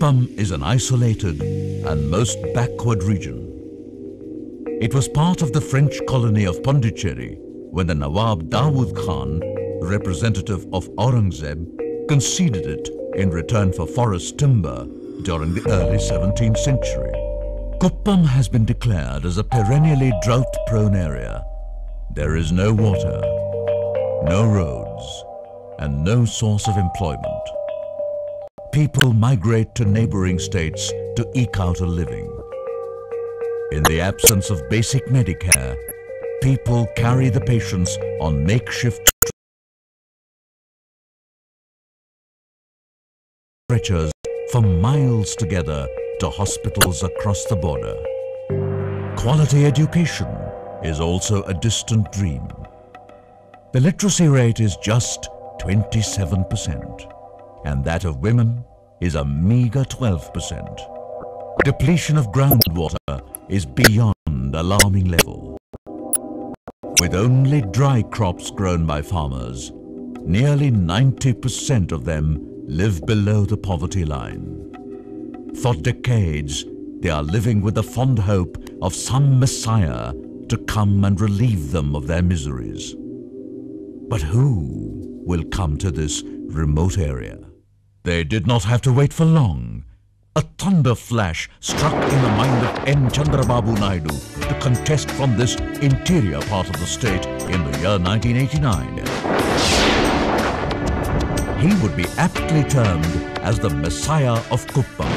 Kuppam is an isolated and most backward region. It was part of the French colony of Pondicherry when the Nawab Dawood Khan, representative of Aurangzeb, conceded it in return for forest timber during the early 17th century. Kuppam has been declared as a perennially drought-prone area. There is no water, no roads, and no source of employment. People migrate to neighboring states to eke out a living. In the absence of basic Medicare, people carry the patients on makeshift stretchers for miles together to hospitals across the border. Quality education is also a distant dream. The literacy rate is just 27%, and that of women is a meager 12%. Depletion of groundwater is beyond alarming level. With only dry crops grown by farmers, nearly 90% of them live below the poverty line. For decades, they are living with the fond hope of some Messiah to come and relieve them of their miseries. But who will come to this remote area? They did not have to wait for long. A thunder flash struck in the mind of N. Chandrababu Naidu to contest from this interior part of the state in the year 1989. He would be aptly termed as the Messiah of Kuppam.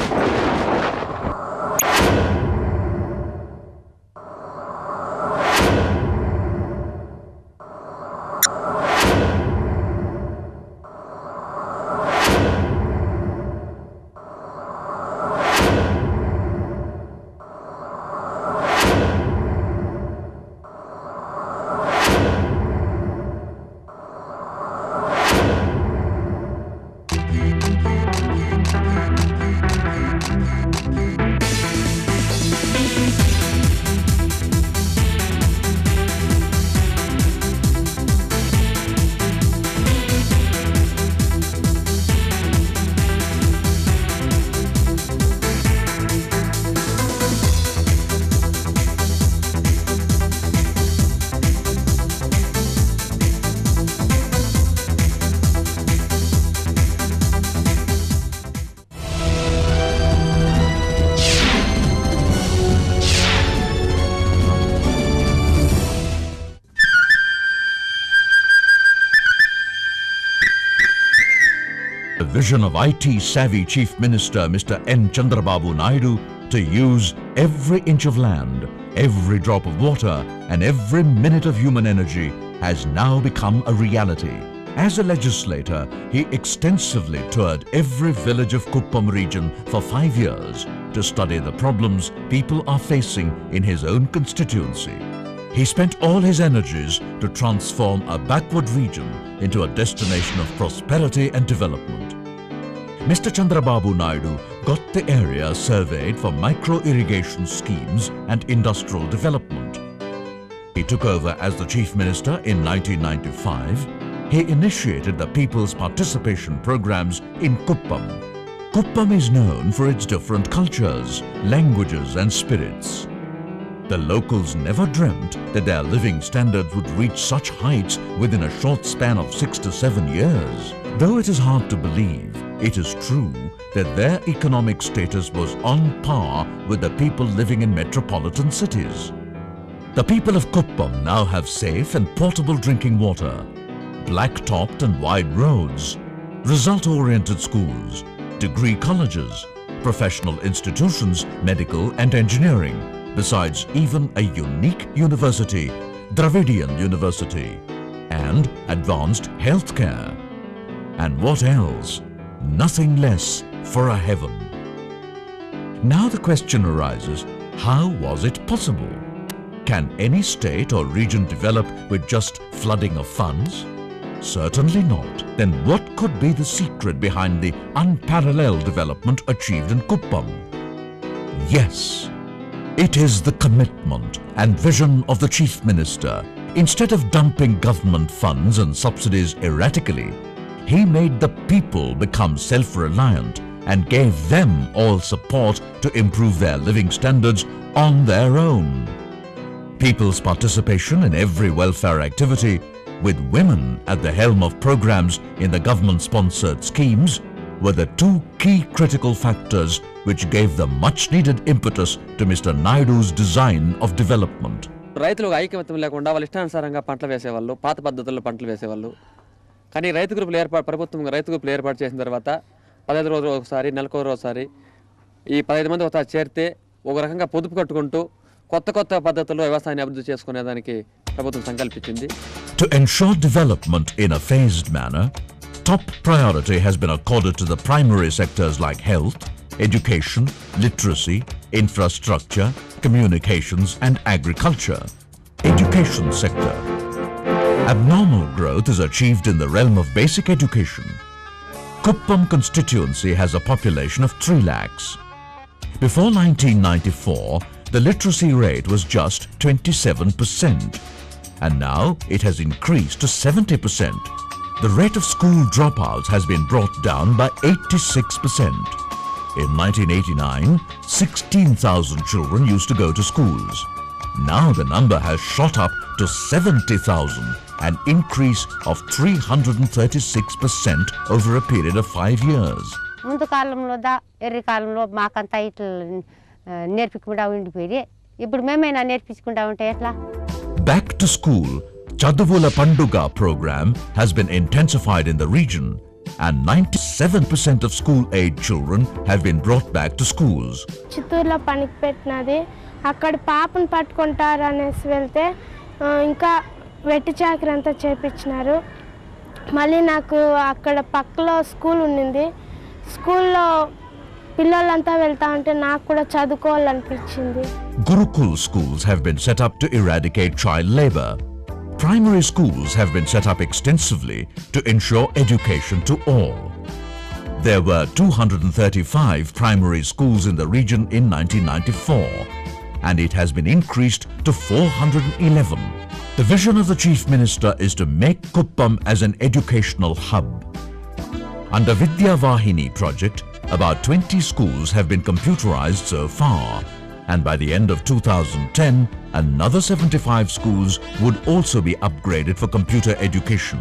The vision of IT-savvy Chief Minister Mr. N. Chandrababu Naidu to use every inch of land, every drop of water and every minute of human energy has now become a reality. As a legislator, he extensively toured every village of Kuppam region for 5 years to study the problems people are facing in his own constituency. He spent all his energies to transform a backward region into a destination of prosperity and development. Mr. Chandrababu Naidu got the area surveyed for micro-irrigation schemes and industrial development. He took over as the Chief Minister in 1995. He initiated the People's Participation Programs in Kuppam. Kuppam is known for its different cultures, languages and spirits. The locals never dreamt that their living standards would reach such heights within a short span of 6 to 7 years. Though it is hard to believe, it is true that their economic status was on par with the people living in metropolitan cities. The people of Kuppam now have safe and portable drinking water, black-topped and wide roads, result-oriented schools, degree colleges, professional institutions, medical and engineering, besides even a unique university, Dravidian University, and advanced healthcare. And what else? Nothing less for a heaven. Now the question arises, how was it possible? Can any state or region develop with just flooding of funds? Certainly not. Then what could be the secret behind the unparalleled development achieved in Kuppam? Yes, it is the commitment and vision of the Chief Minister. Instead of dumping government funds and subsidies erratically, he made the people become self-reliant and gave them all support to improve their living standards on their own. People's participation in every welfare activity, with women at the helm of programs in the government-sponsored schemes, were the two key critical factors which gave the much-needed impetus to Mr. Naidu's design of development. రైతులకు ఐక్యమత్యం లేకుండా వాళ్ళ ఇష్టానుసారంగా పంటలు వేసేవాళ్ళు, పాత పద్ధతుల్లో పంటలు వేసేవాళ్ళు. కానీ రైతు గ్రూపులు ప్రభుత్వం రైతు గ్రూపులు ఏర్పాటు చేసిన తర్వాత 15 రోజులు ఒకసారి, నెలకు ఒకసారి ఈ 15 మంది ఒకసారి చేరితే ఒక రకంగా పొదుపు కట్టుకుంటూ కొత్త పద్ధతుల్లో వ్యవసాయాన్ని అభివృద్ధి చేసుకునేదానికి ప్రభుత్వం సంకల్పించింది. To ensure development in a phased manner, top priority has been accorded to the primary sectors like health, education, literacy, infrastructure, communications and agriculture. Education sector. Abnormal growth is achieved in the realm of basic education. Kuppam constituency has a population of 3 lakhs. Before 1994, the literacy rate was just 27%, and now it has increased to 70%. The rate of school dropouts has been brought down by 86%. In 1989, 16,000 children used to go to schools. Now the number has shot up to 70,000, an increase of 336% over a period of 5 years. ముందు కాలంలో ఎర్రి కాలంలో మాకంతా ఇట్లా నేర్పించకుండా ఉండిపోయి ఇప్పుడు మేమైనా నేర్పించుకుంటా ఉంటే ఎట్లా? Back to school, Chaduvula Panduga program has been intensified in the region, and 97% of school-age children have been brought back to schools. చిత్తూరులో పనికి పెట్టినది అక్కడ పాపను పట్టుకుంటారు అనేసి వెళ్తే ఇంకా వెట్టి చాకరీ అంతా చేపించినారు. మళ్ళీ నాకు అక్కడ పక్కలో స్కూల్ ఉండింది. స్కూల్లో పిల్లలంతా వెళ్తా ఉంటే నాకు కూడా చదువుకోవాలనిపించింది. Gurukul schools have been set up to eradicate child labor. Primary schools have been set up extensively to ensure education to all. There were 235 primary schools in the region in 1994, and it has been increased to 411. The vision of the Chief Minister is to make Kuppam as an educational hub. Under Vidya Vahini project, about 20 schools have been computerized so far, and by the end of 2010, another 75 schools would also be upgraded for computer education.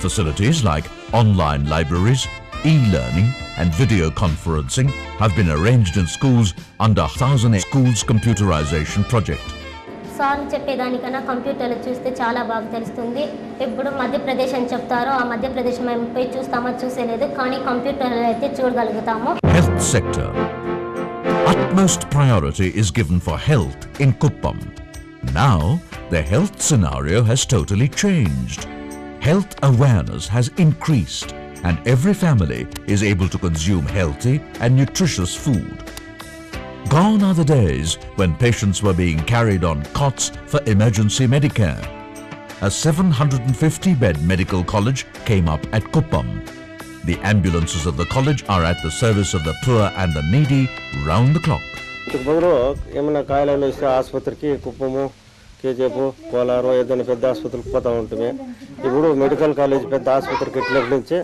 Facilities like online libraries, e-learning and video conferencing have been arranged in schools under 1,000 schools computerization project. Sir చెప్పేదానికన్నా కంప్యూటర్లో చూస్తే చాలా బాగా తెలుస్తుంది. ఇప్పుడు మధ్యప్రదేశ్ అని చెప్తారో ఆ మధ్యప్రదేశ్ మేము పోయి చూస్తామో చూసేలేదు, కానీ కంప్యూటర్లో అయితే చూడగలుగుతాము. Health sector. Utmost priority is given for health in Kuppam. Now, the health scenario has totally changed. Health awareness has increased, and every family is able to consume healthy and nutritious food. Gone are the days when patients were being carried on cots for emergency Medicare. A 750-bed medical college came up at Kuppam. The ambulances of the college are at the service of the poor and the needy round the clock. ఏమైనా కాయలు ఇస్తే ఆసుపత్రికి Kuppam KGF Kolar ఏదైనా పెద్ద ఆసుపత్రికి పోతూ ఉంటుంది. ఇప్పుడు మెడికల్ కాలేజ్ పెద్ద ఆసుపత్రికి ఇట్ల నుంచి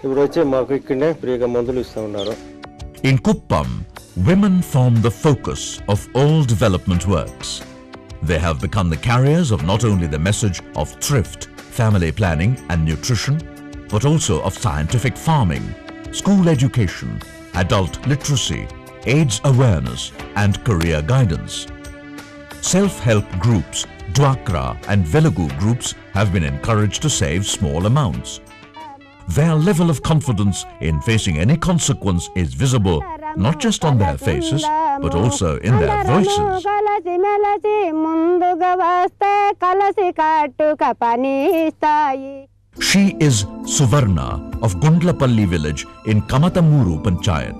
ఇప్పుడు వచ్చి మాకు ఇక్కడనే ఫ్రీగా మందులు ఇస్తూ ఉన్నారు. In Kuppam, women form the focus of all development works. They have become the carriers of not only the message of thrift, family planning and nutrition, but also of scientific farming, school education, adult literacy, AIDS awareness and career guidance. Self-help groups, Dwakra and Velugu groups have been encouraged to save small amounts. Their level of confidence in facing any consequence is visible not just on their faces, but also in their voices. She is Suvarna of Gundlapalli village in Kamatamuru Panchayat.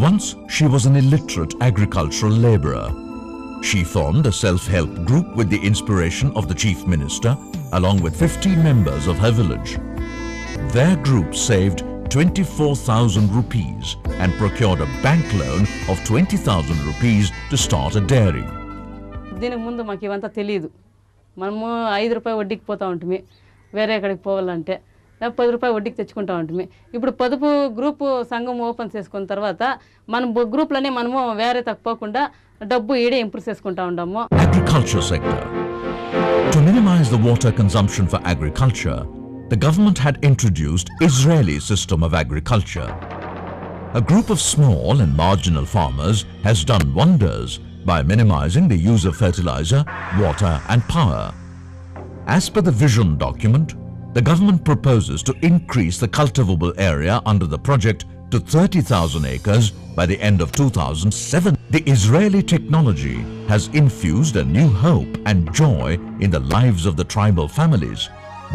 Once she was an illiterate agricultural labourer. She formed a self-help group with the inspiration of the Chief Minister, along with 15 members of her village. Their group saved 24,000 rupees and procured a bank loan of 20,000 rupees to start a dairy. దీనికి ముందు మాకు ఇవంతా తెలియదు. మనము 5 రూపాయలు వడ్డీకి పోతా ఉంటుంది వేరే ఎక్కడికి పోవాలంటే. రூపాయలు వడ్డీకి తెచ్చుకుంటా ఉంటుంది. ఇప్పుడు పొదుపు గ్రూపు సంఘం ఓపెన్ చేసుకున్న తర్వాత మనం గ్రూప్లోనే మనము వేరే తక్కువకుండా డబ్బు ఈడే ఇంప్రూవ్ చేసుకుంటా ఉన్నాము. Agriculture sector. To minimize the water consumption for agriculture, the government had introduced Israeli system of agriculture. A group of small and marginal farmers has done wonders by minimizing the use of fertilizer, water and power. As per the vision document, the government proposes to increase the cultivable area under the project to 30,000 acres by the end of 2007. The Israeli technology has infused a new hope and joy in the lives of the tribal families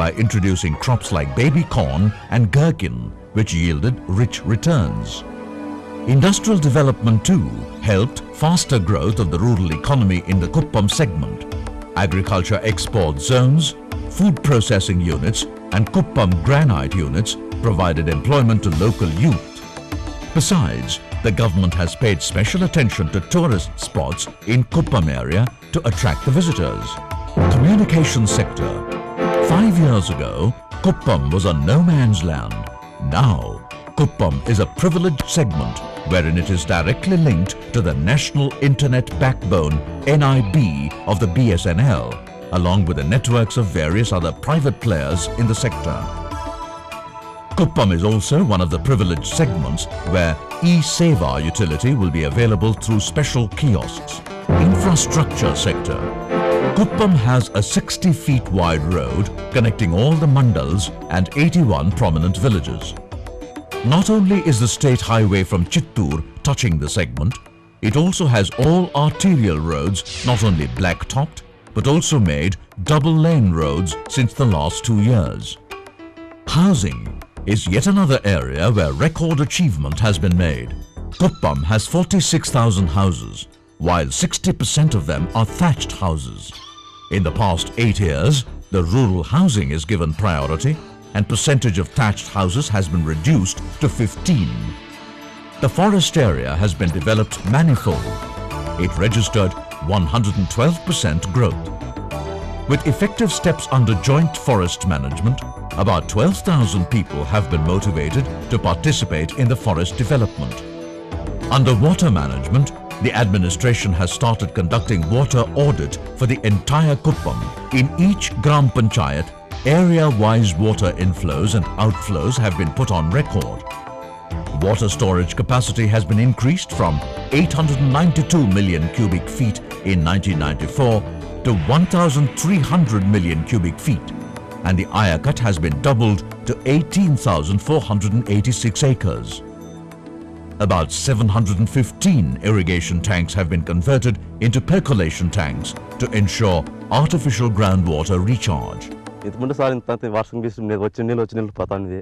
by introducing crops like baby corn and gherkin, which yielded rich returns. Industrial development too helped faster growth of the rural economy in the Kuppam segment. Agriculture export zones, food processing units and Kuppam granite units provided employment to local youth. Besides, the government has paid special attention to tourist spots in Kuppam area to attract the visitors. Communication sector. 5 years ago, Kuppam was a no-man's land. Now, Kuppam is a privileged segment wherein it is directly linked to the National Internet Backbone (NIB) of the BSNL, along with the networks of various other private players in the sector. Kuppam is also one of the privileged segments where e-Seva utility will be available through special kiosks. Infrastructure sector. Kuppam has a 60 feet wide road connecting all the mandals and 81 prominent villages. Not only is the state highway from Chittoor touching the segment, it also has all arterial roads not only black-topped but also made double-lane roads since the last 2 years. Housing is yet another area where record achievement has been made. Kuppam has 46,000 houses, while 60% of them are thatched houses. In the past 8 years, the rural housing is given priority and percentage of thatched houses has been reduced to 15. The forest area has been developed manifold. It registered 112% growth. With effective steps under joint forest management, about 12,000 people have been motivated to participate in the forest development. Under water management, the administration has started conducting water audit for the entire Kuppam. In each Gram Panchayat, area-wise water inflows and outflows have been put on record. Water storage capacity has been increased from 892 million cubic feet in 1994 to 1,300 million cubic feet, and the Ayakat has been doubled to 18,486 acres. About 715 irrigation tanks have been converted into percolation tanks to ensure artificial groundwater recharge. ఇంతకుముందు sir ఇంత వర్షం గీసి వచ్చి నీళ్ళు పోతుంది,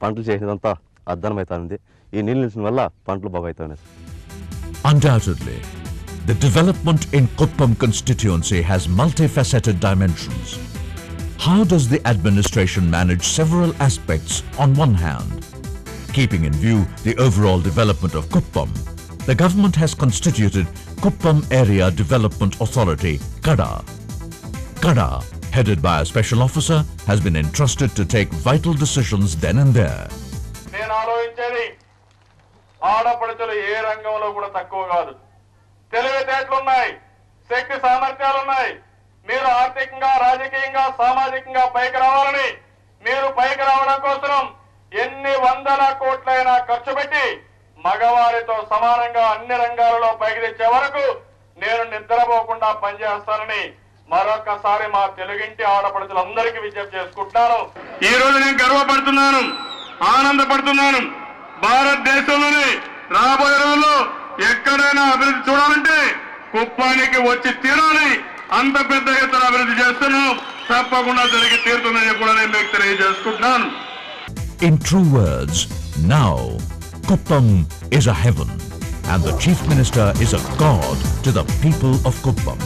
పంటలు చేసినంత అర్థమైతుంది. ఈ నీళ్ళు నిలిచిన వల్ల పంటలు బాగవుతాయి. Undoubtedly, the development in Kuppam constituency has multifaceted dimensions. How does the administration manage several aspects on one hand? Keeping in view the overall development of Kuppam, the government has constituted Kuppam Area Development Authority, KADA. KADA, headed by a special officer, has been entrusted to take vital decisions then and there. ఆడపడుచులు ఏ రంగంలో కూడా తక్కువ కాదు. తెలివితేటలున్నాయి, శక్తి సామర్థ్యాలున్నాయి. మీరు ఆర్థికంగా, రాజకీయంగా, సామాజికంగా పైకి రావాలని, మీరు పైకి రావడం కోసం ఎన్ని వందల కోట్లైనా ఖర్చు పెట్టి మగవారితో సమానంగా అన్ని రంగాలలో పైకి తెచ్చే వరకు నేను నిద్రపోకుండా పనిచేస్తానని మరొకసారి మా తెలుగింటి ఆడపడుచులందరికీ విజ్ఞప్తి చేసుకుంటున్నాను. ఈ రోజు నేను గర్వపడుతున్నాను, ఆనందపడుతున్నాను. భారతదేశంలోని రాబోయే రోజుల్లో ఎక్కడైనా అభివృద్ధి చూడాలంటే కుప్పానికి వచ్చి తీరాలి. అంత పెద్ద ఎత్తున అభివృద్ధి చేస్తున్నాం, తప్పకుండా జరిగి తీరుతుందని కూడా నేను మీకు తెలియజేసుకుంటున్నాను. In true words, now Kuppam is a heaven and the Chief Minister is a god to the people of Kuppam.